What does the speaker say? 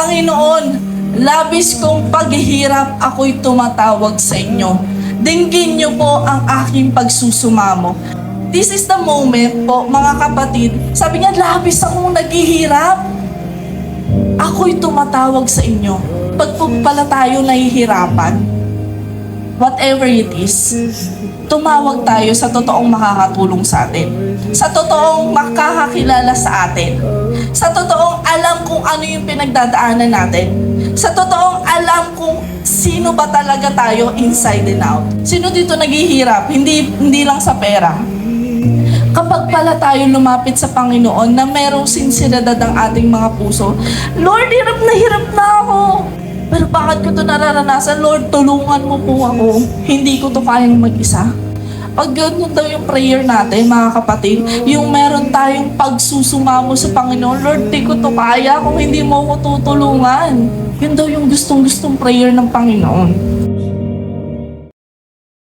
Panginoon, labis kong paghihirap, ako'y tumatawag sa inyo. Dinggin niyo po ang aking pagsusumamo. This is the moment po, mga kapatid. Sabi niya, labis akong naghihirap. Ako'y tumatawag sa inyo. Pag po pala tayo nahihirapan, whatever it is, tumawag tayo sa totoong makakatulong sa atin. Sa totoong makakakilala sa atin. Sa totoong alam kung ano yung pinagdadaanan natin. Sa totoong alam kung sino ba talaga tayo inside and out. Sino dito naghihirap? Hindi lang sa pera. Kapag pala tayo lumapit sa Panginoon na merong sinseridad ang ating mga puso, Lord, hirap na ako. Pero bakit ko ito nararanasan? Lord, tulungan mo po ako. Hindi ko ito kayang mag-isa. Pag ganun daw yung prayer natin, mga kapatid, yung meron tayong pagsusumamo sa Panginoon, Lord, di ko ito kaya kung hindi mo ako tutulungan. Yun daw yung gustong-gustong prayer ng Panginoon.